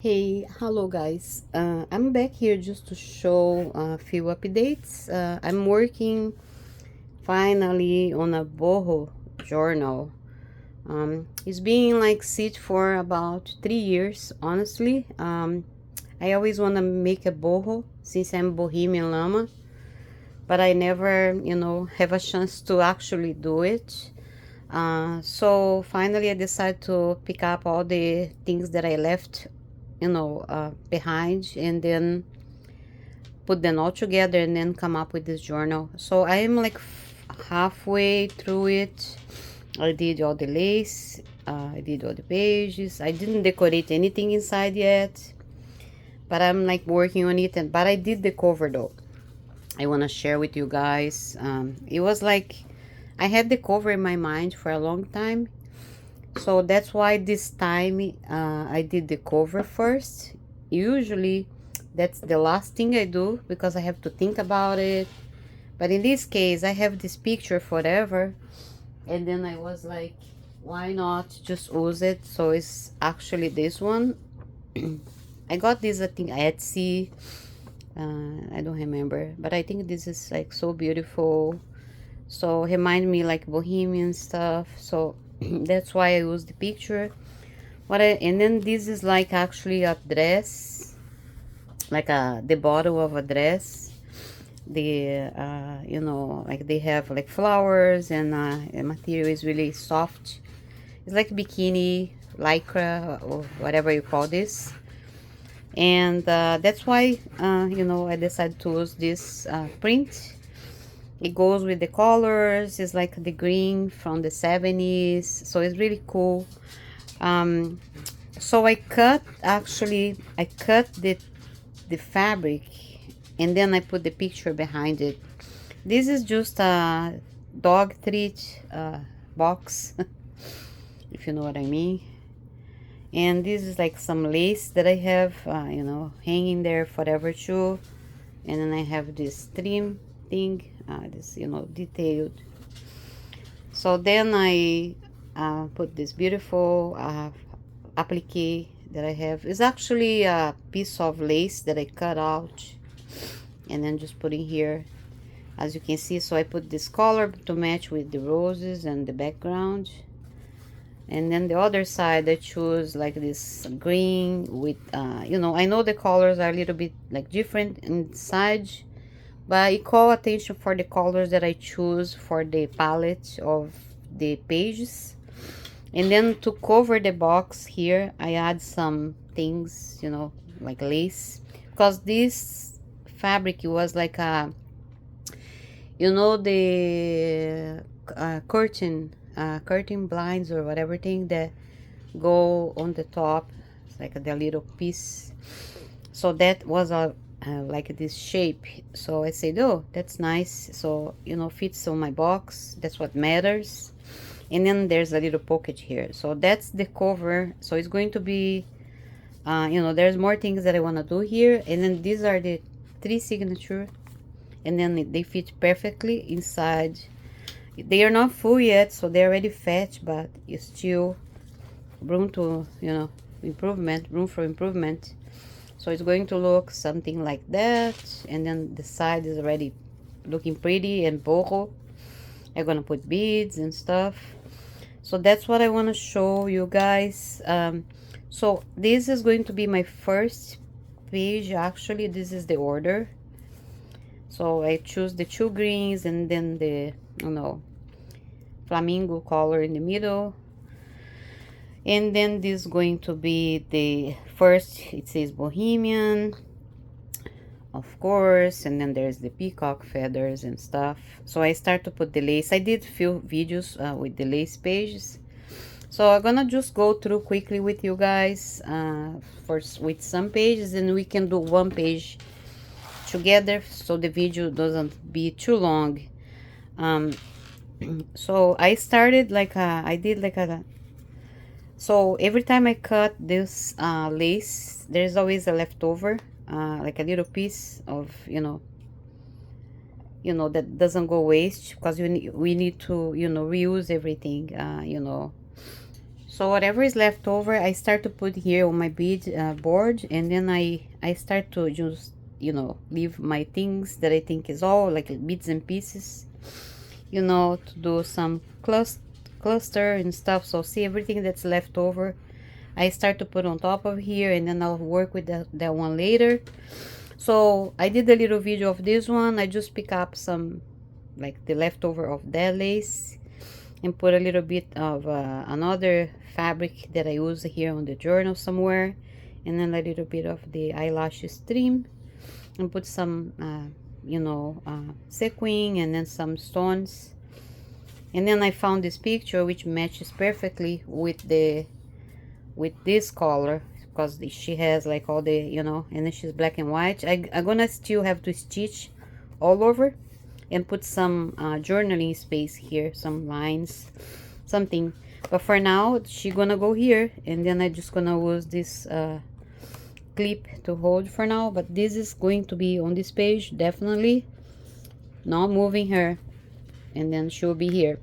Hey, hello guys. I'm back here just to show a few updates. I'm working finally on a Boho journal. It's been like sit for about 3 years, honestly. I always want to make a Boho since I'm Bohemian Llama, but I never, have a chance to actually do it. So finally I decided to pick up all the things that I left behind, and then put them all together and then come up with this journal. So I am like halfway through it. I did all the lace, I did all the pages. I didn't decorate anything inside yet, but I'm like working on it. But I did the cover though. I want to share with you guys. It was like I had the cover in my mind for a long time, so that's why this time I did the cover first. Usually that's the last thing I do because I have to think about it, but in this case I have this picture forever, and then I was like, why not just use it? So it's actually this one. I got this, I think, Etsy. I don't remember, but I think this is like so beautiful, so remind me like bohemian stuff. So that's why I use the picture. And then this is like actually a dress, like the bottle of a dress. The like they have like flowers, and the material is really soft. It's like bikini lycra or whatever you call this. And that's why I decided to use this print. It goes with the colors. It's like the green from the 70s, so it's really cool. um so I cut the fabric, and then I put the picture behind it. This is just a dog treat box, if you know what I mean. And this is like some lace that I have hanging there forever too. And then I have this trim thing, this detailed. So then I put this beautiful applique that I have. It's actually a piece of lace that I cut out and then just put in here, as you can see. So I put this color to match with the roses and the background. And then the other side I choose like this green with I know the colors are a little bit like different inside, but I call attention for the colors that I choose for the palette of the pages. And then to cover the box here, I add some things, like lace, because this fabric was like a, the curtain blinds or whatever thing that go on the top. It's like the little piece. So that was a like this shape. So I said, oh, that's nice. So fits on my box. That's what matters. And then there's a little pocket here. So that's the cover. So it's going to be there's more things that I want to do here. And then these are the 3 signature, and then they fit perfectly inside. They are not full yet, so they're already fat, but it's still room to room for improvement. So it's going to look something like that. And then the side is already looking pretty and boho. I'm gonna put beads and stuff. So that's what I want to show you guys. So this is going to be my first page. Actually, this is the order. So I choose the 2 greens, and then the flamingo color in the middle. And then this is going to be the first. It says bohemian, of course, and then there's the peacock feathers and stuff. So I start to put the lace. I did few videos with the lace pages, so I'm gonna just go through quickly with you guys with some pages, and we can do one page together so the video doesn't be too long. So I started like I did like a, so every time I cut this lace, there's always a leftover, like a little piece of that doesn't go waste, because we need to reuse everything. So whatever is left over, I start to put here on my bead board, and then I start to just, you know, leave my things that I think is all like bits and pieces, you know, to do some cluster and stuff. So see, everything that's left over, I start to put on top of here, and then I'll work with that one later. So I did a little video of this one. I just pick up some like the leftover of that lace and put a little bit of another fabric that I use here on the journal somewhere, and then a little bit of the eyelash trim, and put some you know, sequin, and then some stones. And then I found this picture which matches perfectly with this color, because she has like all the, you know, and then she's black and white. I'm gonna still have to stitch all over and put some journaling space here, some lines, something. But for now, she gonna go here, and then I just gonna use this clip to hold for now. But this is going to be on this page, definitely not moving her, and then she'll be here.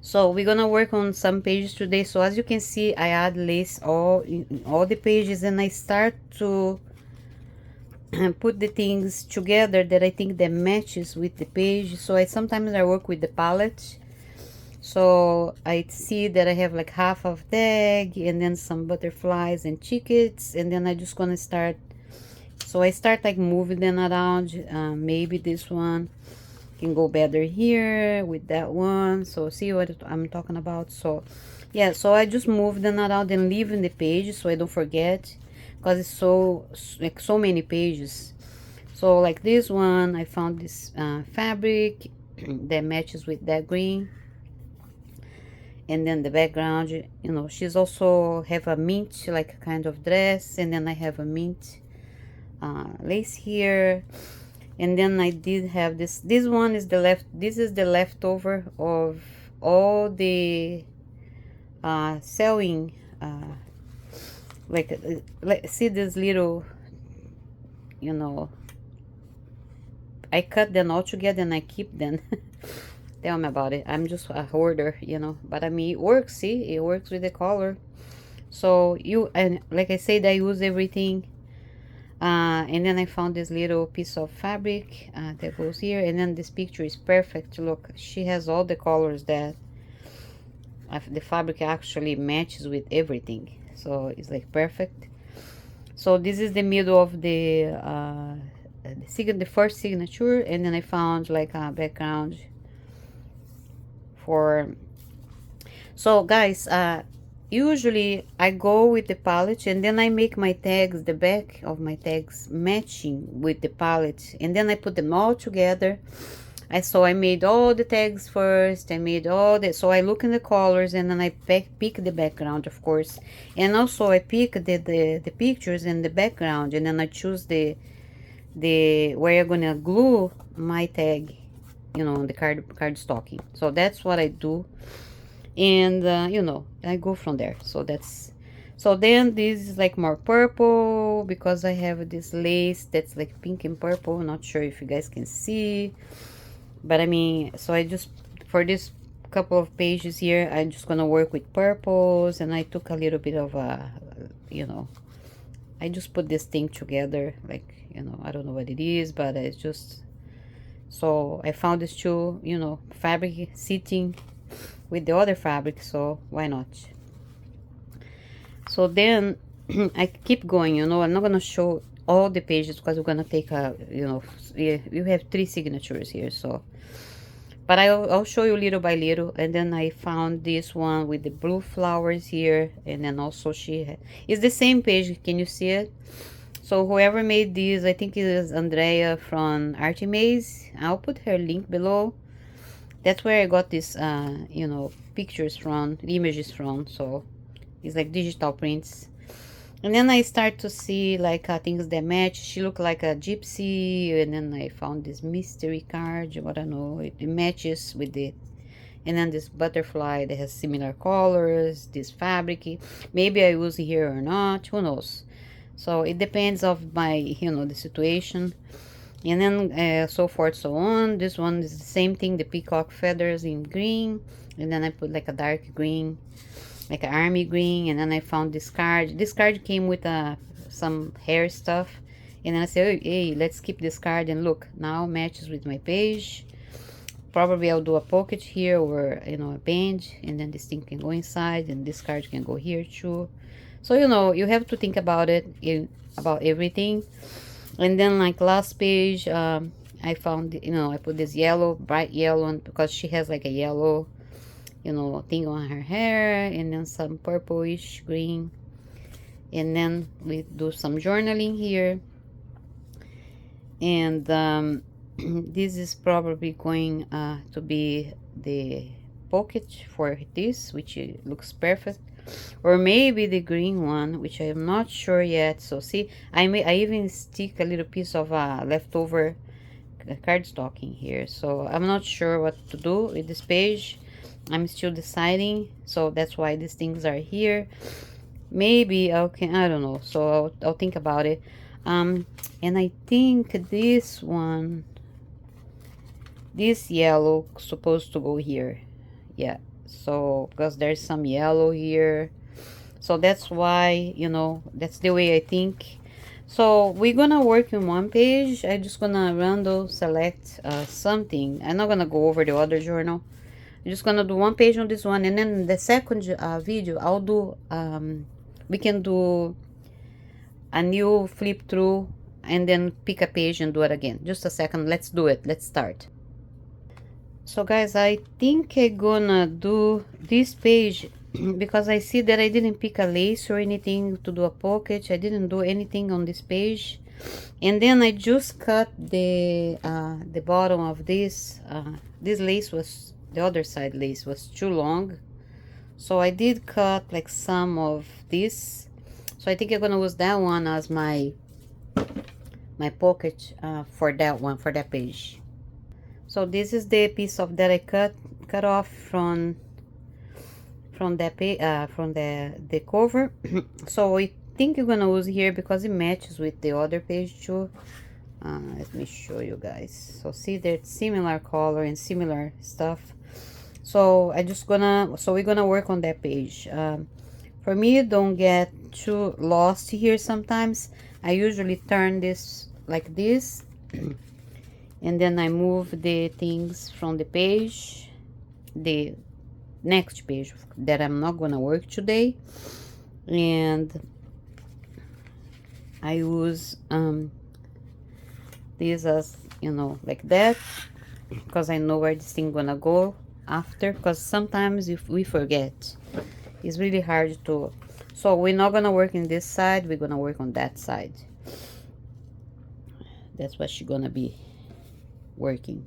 So we're gonna work on some pages today. So as you can see, I add lace all the pages, and I start to put the things together that I think that matches with the page. So sometimes I work with the palette. So I see that I have like half of tag, and then some butterflies and chickens, and then I just gonna start. So I start like moving them around. Maybe this one can go better here with that one. So see what I'm talking about. So yeah, so I just move them around and leave in the page so I don't forget, because it's so like so many pages. So like this one, I found this fabric that matches with that green, and then the background, you know, she's also have a mint like kind of dress, and then I have a mint lace here. And then I did have this one is this is the leftover of all the sewing, like see this little, you know, I cut them all together and I keep them. Tell me about it. I'm just a hoarder, you know, but I mean, it works. See, it works with the color. So and like I said, I use everything. And then I found this little piece of fabric that goes here, and then this picture is perfect. Look, she has all the colors that the fabric actually matches with everything, so it's like perfect. So this is the middle of the first signature, and then I found like a background for. So guys, usually I go with the palette, and then I make my tags, the back of my tags matching with the palette, and then I put them all together. So I made all the tags first, I made all the, so I look in the colors, and then I pick the background, of course, and also I pick the pictures and the background, and then I choose the where you're gonna glue my tag, you know, on the card stocking. So that's what I do, and you know, I go from there. So that's, so then this is like more purple, because I have this lace that's like pink and purple. Not sure if you guys can see, but I mean, so I just, for this couple of pages here, I'm just gonna work with purples, and I took a little bit of a, you know, I just put this thing together, like, you know, I don't know what it is, but it's just, so I found this two, you know, fabric sitting with the other fabric, so why not? So then I keep going, you know, I'm not gonna show all the pages because we're gonna take a, you know, you have 3 signatures here, so, but I'll show you little by little. And then I found this one with the blue flowers here, and then also it's the same page, can you see it? So whoever made these, I think it is Andrea from Artimaze. I'll put her link below. That's where I got this you know, pictures from, images from. So it's like digital prints. And then I start to see like things that match. She looked like a gypsy, and then I found this mystery card. I don't know, it matches with it. And then this butterfly that has similar colors, this fabric, maybe I use it here or not, who knows. So it depends of my, you know, the situation. And then so forth, so on. This one is the same thing, the peacock feathers in green, and then I put like a dark green, like an army green, and then I found this card. This card came with some hair stuff, and then I said, hey, let's keep this card, and look, now matches with my page. Probably I'll do a pocket here, or you know, a band, and then this thing can go inside, and this card can go here too. So you know, you have to think about it, about everything. And then like last page, I found, you know, I put this yellow, bright yellow on, because she has like a yellow, you know, thing on her hair, and then some purplish green. And then we do some journaling here. And this is probably going to be the pocket for this, which looks perfect. Or maybe the green one, which I am not sure yet. So see, I even stick a little piece of leftover cardstock in here. So I'm not sure what to do with this page. I'm still deciding. So that's why these things are here. Maybe I don't know. So I'll think about it. And I think this one, this yellow supposed to go here. Yeah, so because there's some yellow here, so that's why, you know, that's the way I think. So we're gonna work in one page. I just gonna random select something. I'm not gonna go over the other journal. I'm just gonna do one page on this one, and then the second video I'll do we can do a new flip through, and then pick a page and do it again. Just a second, let's do it. Let's start. So guys, I think I'm gonna do this page because I see that I didn't pick a lace or anything to do a pocket. I didn't do anything on this page. And then I just cut the bottom of this. This lace was, the other side lace was too long. So I did cut like some of this. So I think I'm gonna use that one as my pocket for that one, for that page. So this is the piece of that I cut off from the cover. So I think you're gonna use here because it matches with the other page too. Let me show you guys. So see, there's similar color and similar stuff. So we're gonna work on that page. For me, don't get too lost here. Sometimes I usually turn this like this. And then I move the things from the page, the next page that I'm not gonna work today, and I use this as, you know, like that, because I know where this thing gonna go after, because sometimes if we forget, it's really hard to. So we're not gonna work in this side, we're gonna work on that side. That's what she's gonna be working.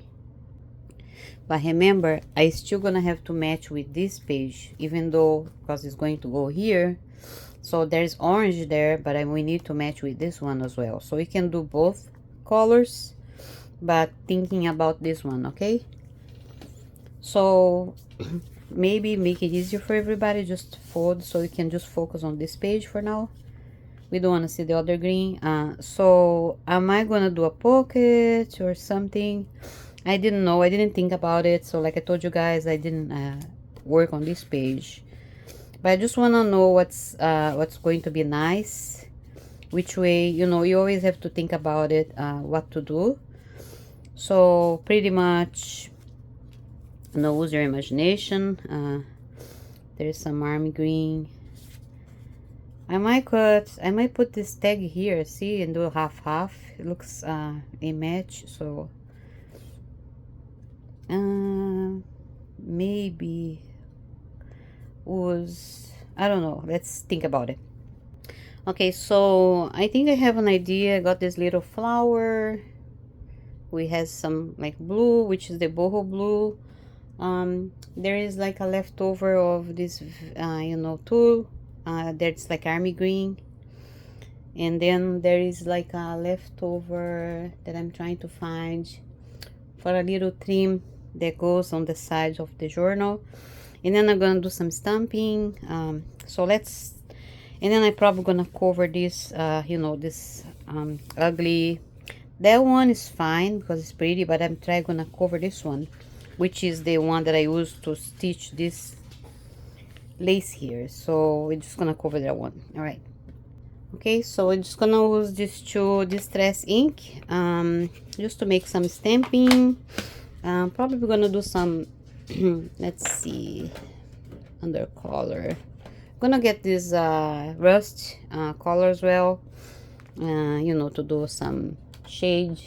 But remember, I still gonna have to match with this page, even though, because it's going to go here. So there's orange there, but we need to match with this one as well. So we can do both colors, but thinking about this one, okay? So maybe make it easier for everybody, just fold so we can just focus on this page for now. We don't want to see the other green. So am I gonna do a pocket or something? I didn't know. I didn't think about it. So like I told you guys, I didn't work on this page. But I just want to know what's going to be nice. Which way, you know, you always have to think about it, what to do. So pretty much, you know, use your imagination. There's some army green. I might put this tag here, see, and do half. It looks a match. So maybe was, I don't know, let's think about it. Okay, so I think I have an idea. I got this little flower. We have some like blue, which is the boho blue. There is like a leftover of this you know, tulle. There's like army green, and then there is like a leftover that I'm trying to find for a little trim that goes on the sides of the journal. And then I'm gonna do some stamping. So let's, and then I'm probably gonna cover this you know, this ugly, that one is fine because it's pretty, but I'm gonna cover this one, which is the one that I used to stitch this lace here, so we're just gonna cover that one. All right. Okay, so we're just gonna use this two distress ink just to make some stamping. Probably gonna do some let's see, undercolor. Gonna get this rust color as well, you know, to do some shade.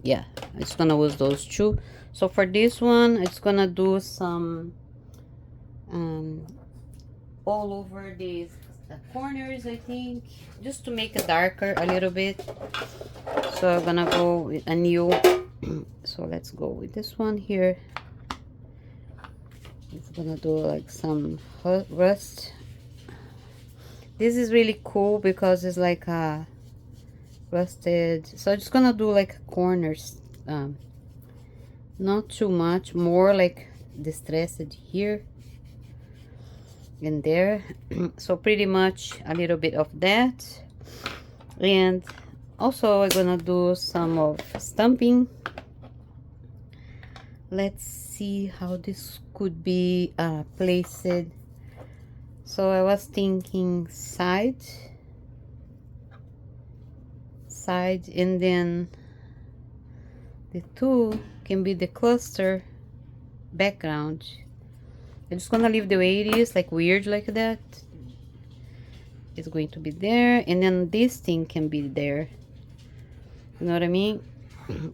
Yeah, I'm just gonna use those two. So for this one, I'm just gonna do some all over the corners, I think, just to make it darker a little bit. So I'm gonna go with a new so let's go with this one here. It's gonna do like some rust. This is really cool because it's like a rusted, so I'm just gonna do like corners, not too much, more like distressed here and there. So pretty much a little bit of that. And also I'm gonna do some of stamping. Let's see how this could be placed. So I was thinking side, and then the two can be the cluster background. I'm just gonna leave the way it is, like weird like that. It's going to be there, and then this thing can be there. You know what I mean?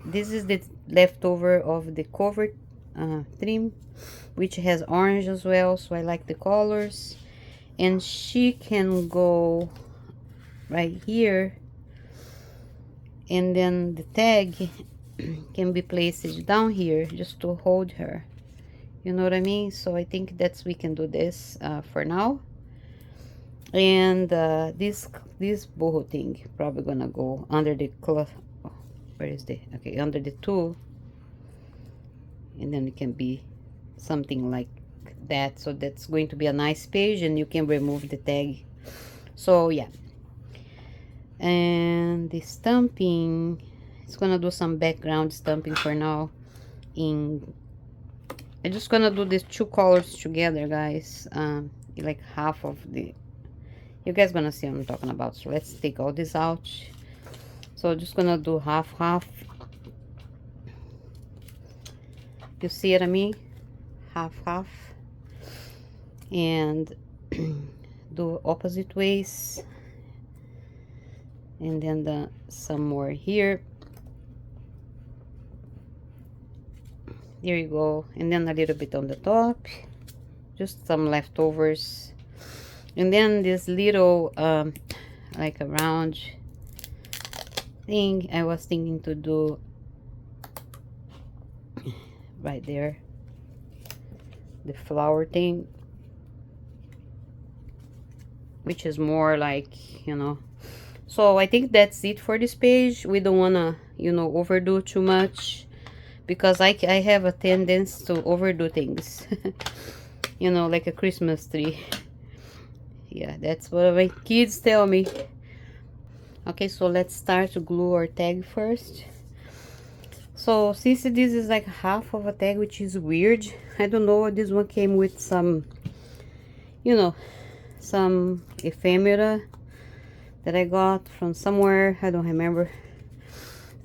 This is the leftover of the cover trim, which has orange as well, so I like the colors. And she can go right here, and then the tag can be placed down here just to hold her. You know what I mean? So I think that's, we can do this for now. And this boho thing probably gonna go under the cloth. Oh, where is the, okay, under the tool, and then it can be something like that. So that's going to be a nice page, and you can remove the tag. So yeah. And the stamping, it's gonna do some background stamping for now. I'm just gonna do these two colors together, guys. Like half of the, you guys gonna see what I'm talking about. So let's take all this out. So just gonna do half. You see what I mean? Half. And do opposite ways. And then some more here. There you go. And then a little bit on the top, just some leftovers. And then this little like a round thing I was thinking to do right there, the flower thing, which is more like, you know. So I think that's it for this page. We don't wanna, you know, overdo too much, because I have a tendency to overdo things. You know, like a Christmas tree. Yeah, that's what my kids tell me. Okay, so let's start to glue our tag first. So since this is like half of a tag, which is weird, I don't know, this one came with some, you know, some ephemera that I got from somewhere, I don't remember.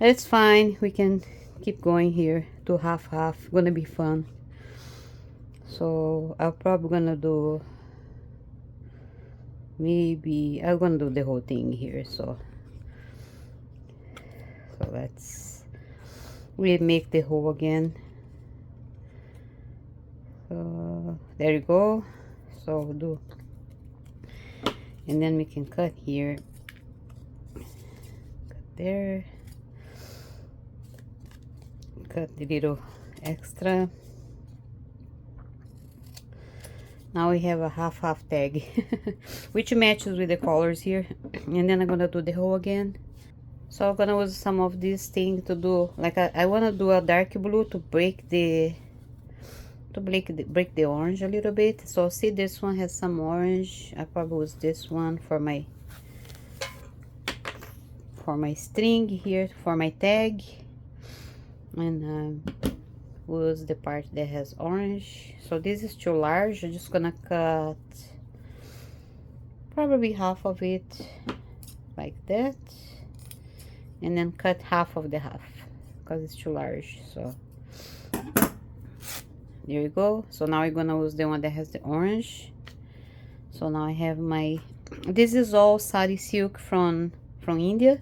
It's fine, we can keep going here. Do half, gonna be fun. So I'm probably gonna do, maybe I'm gonna do the whole thing here. So let's remake the hole again. So there you go. So do, and then we can cut here, cut there, cut the little extra. Now we have a half tag which matches with the colors here. And then I'm gonna do the hole again. So I'm gonna use some of this thing to do, like I want to do a dark blue to break the orange a little bit. So see, this one has some orange. I probably use this one for my string here, for my tag. And was the part that has orange. So this is too large. I'm just gonna cut probably half of it like that, and then cut half of the half because it's too large. So there you go. So now we're gonna use the one that has the orange. So now I have my, this is all sari silk from India.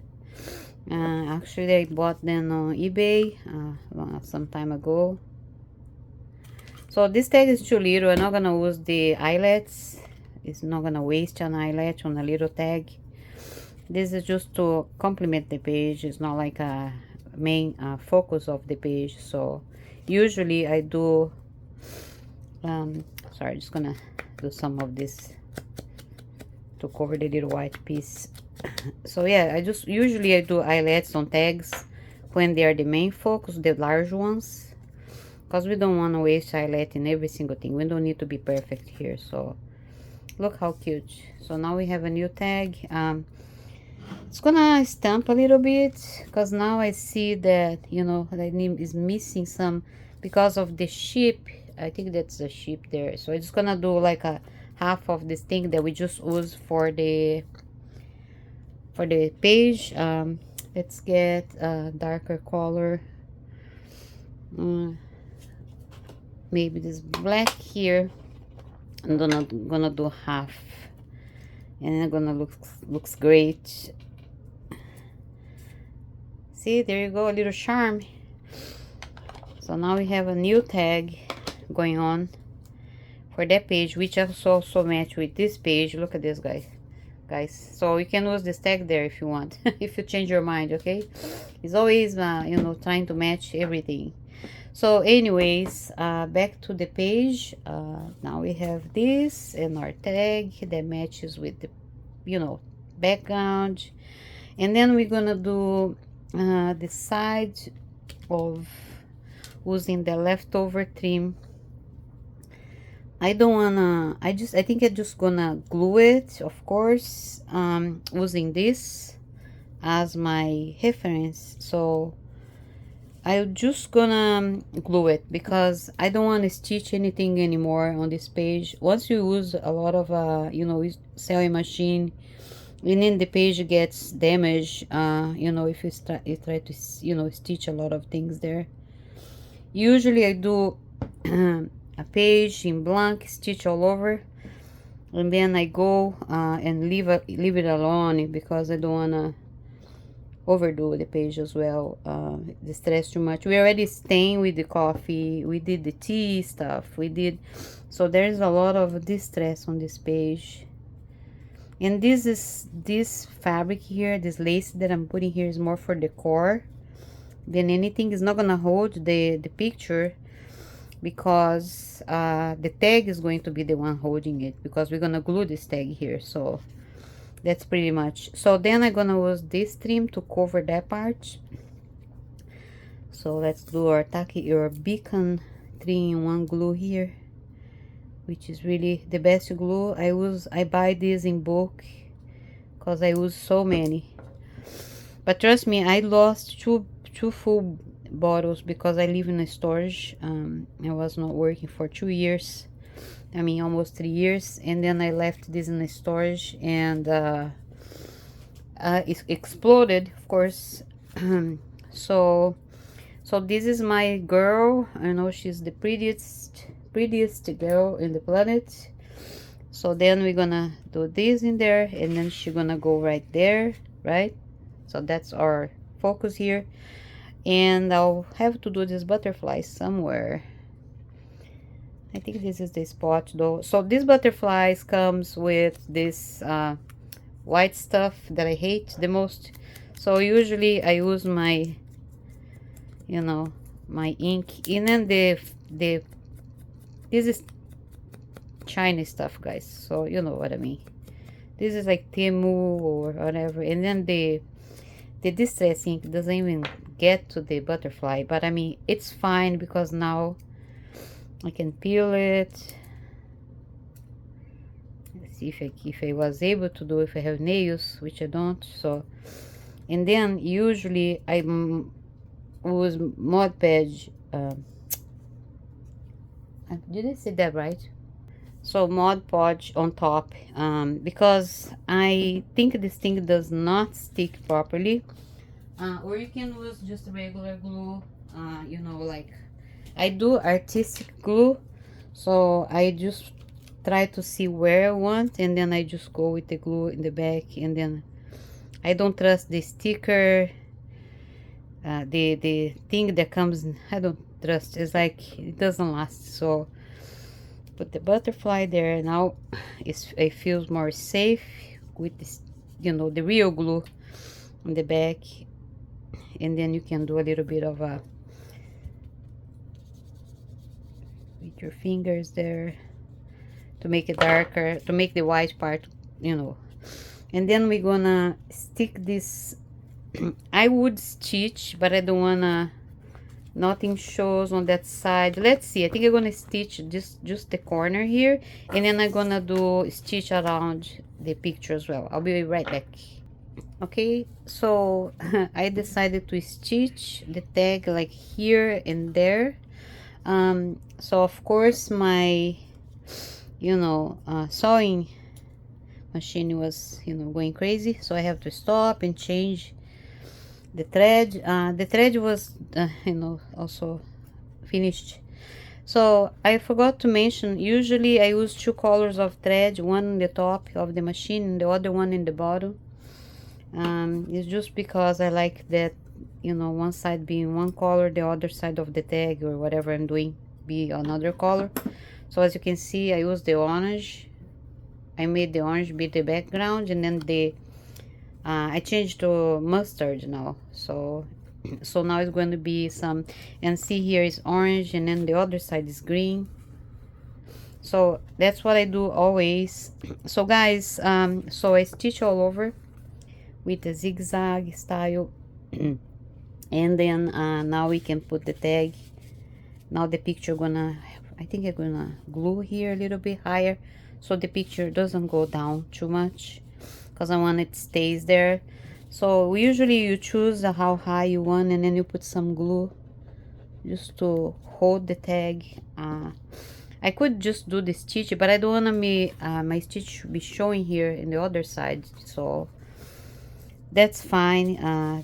Actually I bought them on eBay some time ago. So this tag is too little. I'm not gonna use the eyelets. It's not gonna waste an eyelet on a little tag. This is just to complement the page. It's not like a main focus of the page. So usually I do sorry, just gonna do some of this to cover the little white piece. So yeah, I do eyelets on tags when they are the main focus, the large ones, because we don't want to waste eyelet in every single thing. We don't need to be perfect here. So look how cute. So now we have a new tag. It's gonna stamp a little bit because now I see that, you know, the name is missing some because of the sheep. I think that's the sheep there. So it's gonna do like a half of this thing that we just use for the page. Let's get a darker color. Maybe this black here. I'm gonna do half, and it's gonna looks great. See, there you go, a little charm. So now we have a new tag going on for that page, which also match with this page. Look at this, guys. So you can use this tag there if you want. If you change your mind, okay? It's always you know, trying to match everything. So anyways, back to the page. Now we have this and our tag that matches with the, you know, background. And then we're gonna do the side of using the leftover trim. I don't wanna, I think I'm just gonna glue it, of course, using this as my reference. So I'm just gonna glue it because I don't want to stitch anything anymore on this page. Once you use a lot of you know, sewing machine, and then the page gets damaged, you know, if you try to, you know, stitch a lot of things there. Usually I do a page in blank, stitch all over, and then I go and leave it alone because I don't want to overdo the page as well, distress too much. We already stained with the coffee, we did the tea stuff, we did, so there's a lot of distress on this page. And this fabric here, this lace that I'm putting here, is more for decor than anything. Is not gonna hold the picture because the tag is going to be the one holding it, because we're gonna glue this tag here. So that's pretty much. So then I'm gonna use this trim to cover that part. So let's do our beacon 3-in-1 glue here, which is really the best glue. I buy this in bulk because I use so many. But trust me, I lost two full bottles because I live in a storage. I was not working for 2 years. I mean, almost 3 years. And then I left this in the storage, and it exploded, of course. So this is my girl. I know she's the prettiest girl in the planet. So then we're gonna do this in there, and then she's gonna go right there, right? So that's our focus here. And I'll have to do this butterfly somewhere. I think this is the spot though. So these butterflies comes with this white stuff that I hate the most. So usually I use my, you know, my ink. And then this is Chinese stuff, guys. So you know what I mean. This is like Temu or whatever. And then the distress ink doesn't even get to the butterfly, but I mean, it's fine because now I can peel it. Let's see if I was able to do, if I have nails, which I don't. So, and then usually I use Mod Podge Did I say that right? So Mod Podge on top, because I think this thing does not stick properly. Or you can use just regular glue, you know, like I do artistic glue, so I just try to see where I want, and then I just go with the glue in the back, and then I don't trust the sticker, the thing that comes, I don't trust. It's like it doesn't last. So put the butterfly there. Now it feels more safe with this, you know, the real glue on the back, and then you can do a little bit of a with your fingers there to make it darker, to make the white part, you know. And then we're gonna stick this. I would stitch, but I don't wanna, nothing shows on that side. Let's see, I think I'm gonna stitch just the corner here, and then I'm gonna do stitch around the picture as well. I'll be right back. Okay, so I decided to stitch the tag like here and there. So of course my, you know, sewing machine was, you know, going crazy, so I have to stop and change the thread. The thread was you know, also finished. So I forgot to mention, usually I use two colors of thread, one in the top of the machine and the other one in the bottom. It's just because I like that, you know, one side being one color, the other side of the tag or whatever I'm doing be another color. So as you can see, I use the orange. I made the orange be the background, and then the I changed to mustard now. So so now it's going to be some, and see here is orange, and then the other side is green. So that's what I do always. So guys, so I stitch all over with the zigzag style. And then now we can put the tag. Now the picture gonna, I think I'm gonna glue here a little bit higher so the picture doesn't go down too much, because I want it stays there. So usually you choose how high you want, and then you put some glue just to hold the tag. I could just do the stitch, but I don't want me my stitch be showing here in the other side, so that's fine.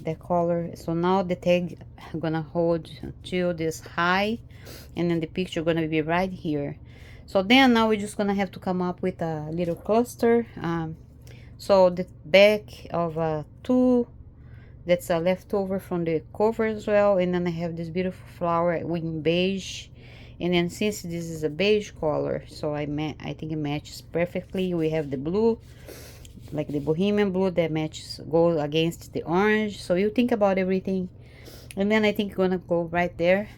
The color, so now the tag I'm gonna hold till this high, and then the picture gonna be right here. So then now we're just gonna have to come up with a little cluster. So the back of a two that's a leftover from the cover as well, and then I have this beautiful flower in beige, and then since this is a beige color, so I think it matches perfectly. We have the blue, like the Bohemian blue, that matches, go against the orange. So you think about everything, and then I think gonna go right there.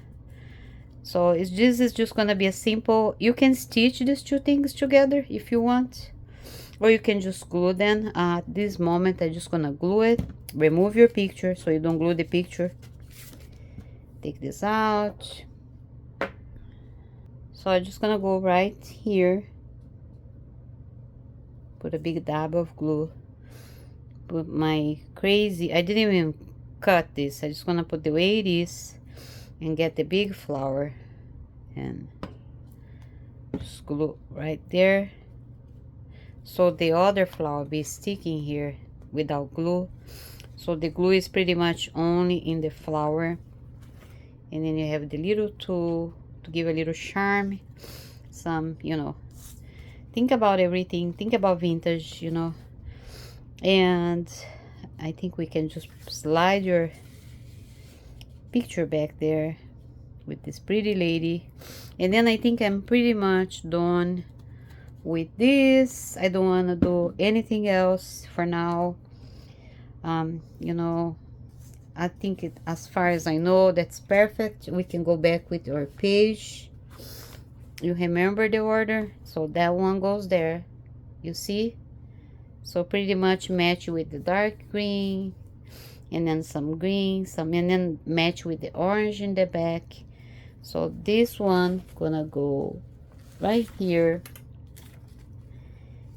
So this is just gonna be a simple, you can stitch these two things together if you want, or you can just glue them. At this moment I'm just gonna glue it. Remove your picture so you don't glue the picture. Take this out. So I'm just gonna go right here, put a big dab of glue, put my crazy, I didn't even cut this, I just gonna put the way it is and get the big flower and just glue right there, so the other flower be sticking here without glue. So the glue is pretty much only in the flower, and then you have the little tool to give a little charm, some, you know, think about everything, think about vintage, you know. And I think we can just slide your picture back there with this pretty lady, and then I think I'm pretty much done with this. I don't want to do anything else for now. You know, I think it, as far as I know, that's perfect. We can go back with our page. You remember the order, so that one goes there, you see. So pretty much match with the dark green, and then some green, some, and then match with the orange in the back. So this one gonna go right here,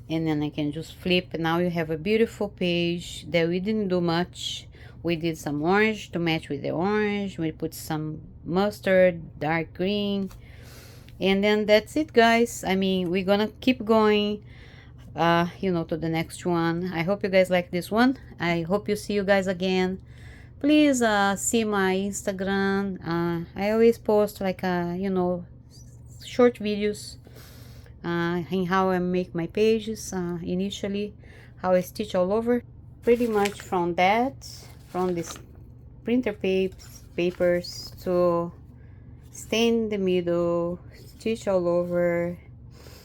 and then I can just flip. Now you have a beautiful page that we didn't do much. We did some orange to match with the orange, we put some mustard, dark green, And then that's it, guys. I mean, we're gonna keep going, you know, to the next one. I hope you guys like this one. I hope you see you guys again. Please see my Instagram. I always post like you know, short videos in how I make my pages, initially how I stitch all over. Pretty much from that, from this printer papers to stain the middle, stitch all over.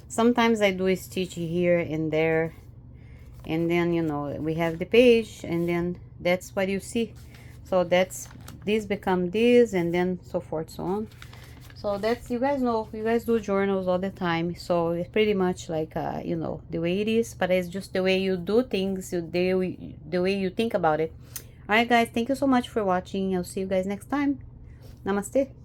Sometimes I do a stitch here and there, and then you know we have the page, and then that's what you see. So that's this become this, and then so forth, so on. So that's, you guys know, you guys do journals all the time, so it's pretty much like you know, the way it is, but it's just the way you do things, the way you think about it. All right, guys, thank you so much for watching. I'll see you guys next time. Namaste.